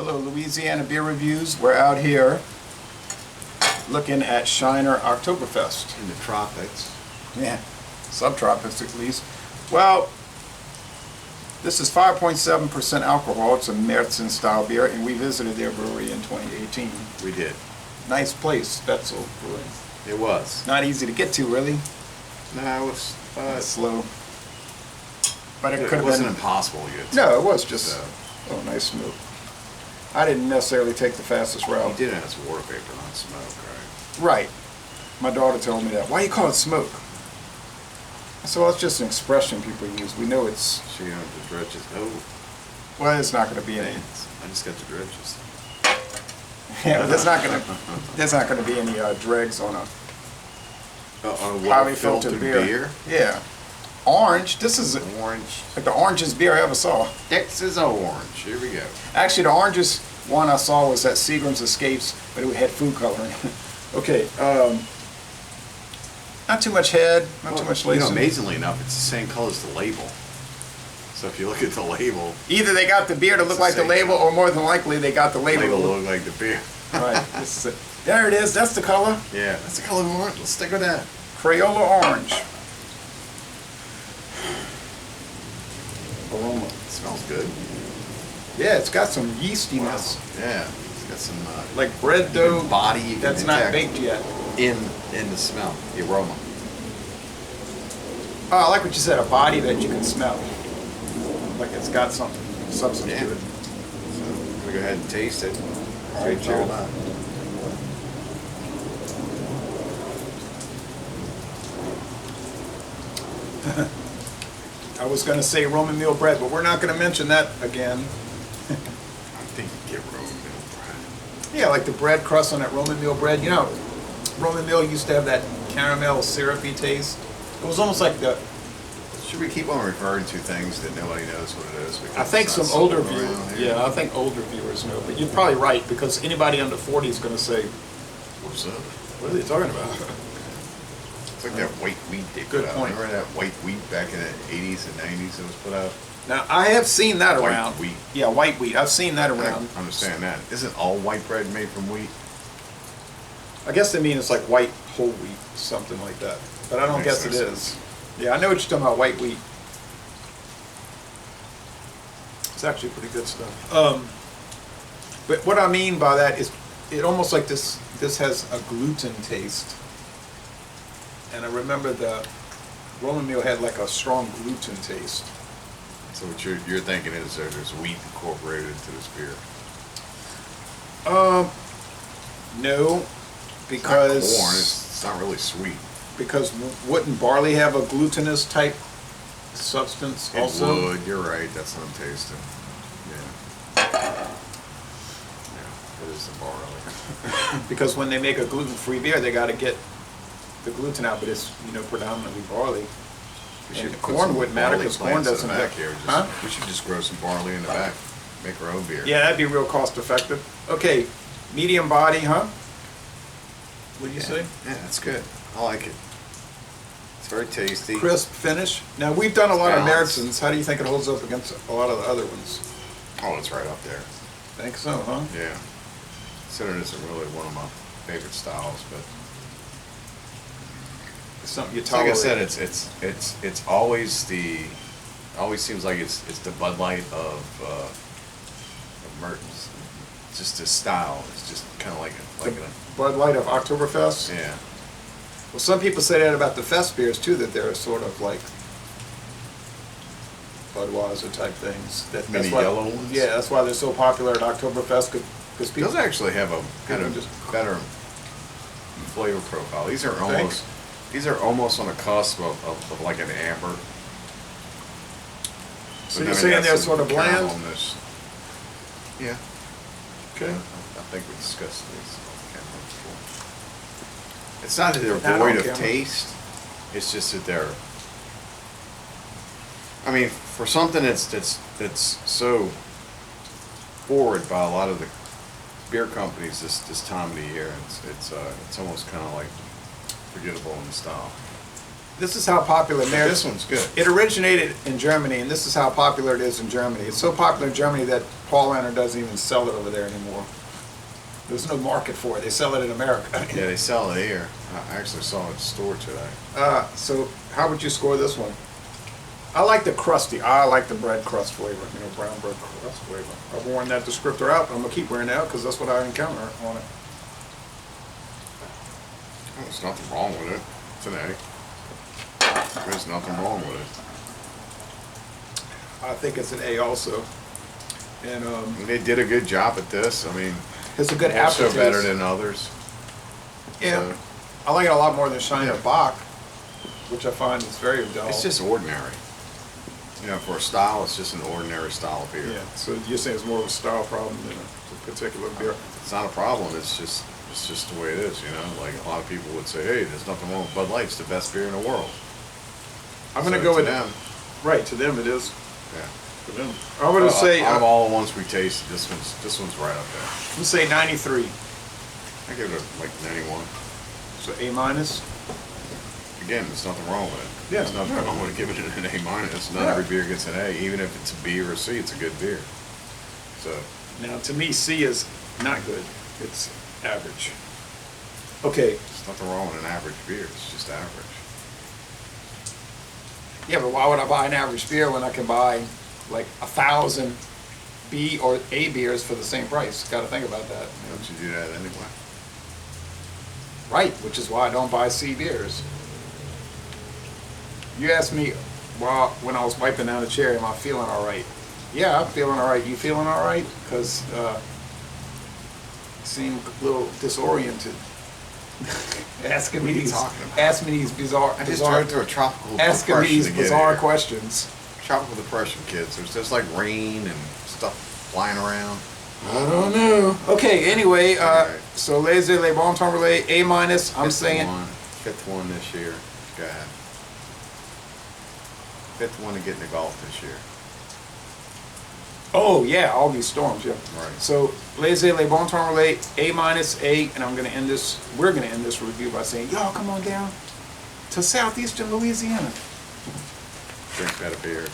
Hello, Louisiana Beer Reviews. We're out here looking at Shiner Oktoberfest. In the tropics. Yeah, subtropics at least. Well, this is 5.7% alcohol. It's a Märzen style beer, and we visited their brewery in 2018. We did. Nice place, Spoetzl Brewing. It was. Not easy to get to, really. No, it was slow. But it could have wasn't been impossible to get to. No, it was just nice smooth. I didn't necessarily take the fastest route. You did have some water vapor, not smoke, right? Right. My daughter told me that. Why you call it smoke? I said, well, it's just an expression people use. We know it's... So you don't have the dredges. Oh. Well, it's not going to be any... I just got the dredges. Yeah, there's not going to be any dregs on a highly filtered beer. Yeah. Orange. This is orange. Like the orangest beer I ever saw. Texas orange. Here we go. Actually, the orangest one I saw was that Seagram's Escapes, but it had food coloring. Okay. Not too much head, not too much lacing. Amazingly enough, it's the same color as the label. So if you look at the label, either they got the beer to look like the label, or more than likely they got the label to look like the beer. Right. There it is. That's the color. Yeah, that's the color we want. Let's stick with that. Crayola orange. Aroma. It smells good. Yeah, it's got some yeastiness. Wow. Yeah, it's got some like bread dough body that's not baked yet. In the smell, the aroma. Oh, I like what you said. A body that you can smell. Like it's got some substance to it. So I'm gonna go ahead and taste it. Right, cheers. I was going to say Roman meal bread, but we're not going to mention that again. I think you get Roman meal bread. Yeah, like the bread crust on that Roman meal bread. You know, Roman meal used to have that caramel syrupy taste. It was almost like the... Should we keep on referring to things that nobody knows what it is? I think some older viewers, yeah, I think older viewers know, but you're probably right, because anybody under 40 is going to say, what's up? What are they talking about? It's like that white wheat they put out. Remember that white wheat back in the 80s and 90s that was put out? Now, I have seen that around. White wheat. Yeah, white wheat. I've seen that around. I understand that. Isn't all white bread made from wheat? I guess they mean it's like white whole wheat, something like that. But I don't guess it is. Yeah, I know what you're talking about, white wheat. It's actually pretty good stuff. But what I mean by that is, it almost like this has a gluten taste. And I remember the Roman meal had like a strong gluten taste. So what you're thinking is there's wheat incorporated into this beer? No, because it's not corn. It's not really sweet. Because wouldn't barley have a glutinous type substance also? It would. You're right. That's what I'm tasting. Yeah. Yeah. It is the barley. Because when they make a gluten-free beer, they got to get the gluten out, but it's predominantly barley. Corn wouldn't matter because corn doesn't have. We should just grow some barley in the back, make our own beer. Yeah, that'd be real cost effective. Okay, medium body, huh? What do you say? Yeah, that's good. I like it. It's very tasty. Crisp finish. Now we've done a lot of Märzens. How do you think it holds up against a lot of the other ones? Oh, it's right up there. Think so, huh? Yeah. Considering it's really one of my favorite styles, but. Something you tolerate. Like I said, it's always seems like it's the Bud Light of Mertens. Just the style. It's just kind of like a Bud Light of Oktoberfest. Yeah. Well, some people say that about the fest beers too, that they're sort of like Budweiser type things. That's why, yellow ones. Yeah, that's why they're so popular at Oktoberfest, because people. Those actually have a kind of better flavor profile. These are almost. These are almost on the cusp of like an amber. So you're saying they're sort of bland? Yeah. Okay. I think we discussed this before. It's not that they're void of taste. It's just that they're. I mean, for something that's so forward by a lot of the beer companies this time of the year, it's almost kind of like forgettable in the style. This is how popular This one's good. It originated in Germany, and this is how popular it is in Germany. It's so popular in Germany that Paul Anner doesn't even sell it over there anymore. There's no market for it. They sell it in America. Yeah, they sell it here. I actually saw it at the store today. So how would you score this one? I like the crusty. I like the bread crust flavor. You know, brown bread crust flavor. I've worn that descriptor out. I'm gonna keep wearing it out because that's what I encounter on it. Oh, there's nothing wrong with it. It's an A. There's nothing wrong with it. I think it's an A also. And They did a good job at this. I mean, it's a good also aftertaste. better than others. Yeah, So, I like it a lot more than Shiner Yeah. Bock, which I find is very dull. it's just ordinary. You know, for a style, it's just an ordinary style of beer. Yeah, so you're saying it's more of a style problem than a particular beer. It's not a problem. It's just the way it is. You know, like a lot of people would say, "Hey, there's nothing wrong with Bud Light. It's the best beer in the world." I'm gonna So go to with them. Right, to them it is. Yeah. For them, I'm gonna say out of I'm all the ones we tasted, this one's right up there. gonna say 93. I give it like 91. So A minus. Again, there's nothing wrong with it. Yeah, There's nothing yeah. wrong with giving it an A minus. Not Yeah. every beer gets an A, even if it's a B or a C. It's a good beer. So Now to me C is not good. It's average. Okay. there's nothing wrong with an average beer. It's just average. Yeah, but why would I buy an average beer when I can buy like 1,000 B or A beers for the same price? Got to think about that. Don't you do that anyway? Right, which is why I don't buy C beers. You asked me when I was wiping down the chair, am I feeling all right? Yeah, I'm feeling all right. You feeling all right? Because you seem a little disoriented. Asking me What are you these, talking about? asking me these bizarre, I just bizarre drove through a tropical asking me depression these to get bizarre here. questions. Tropical depression, kids. There's just like rain and stuff flying around. I don't know. Okay, anyway, Alright. so Les Le Bon Temps Relais, A minus. I'm saying Fifth one this year. Go ahead. Fifth one to get into golf this year. oh yeah, all these storms, yeah. Right. So Les Le Bon Temps Relais, A minus, A, and we're gonna end this review by saying, y'all come on down to southeastern Louisiana. Drink better beers.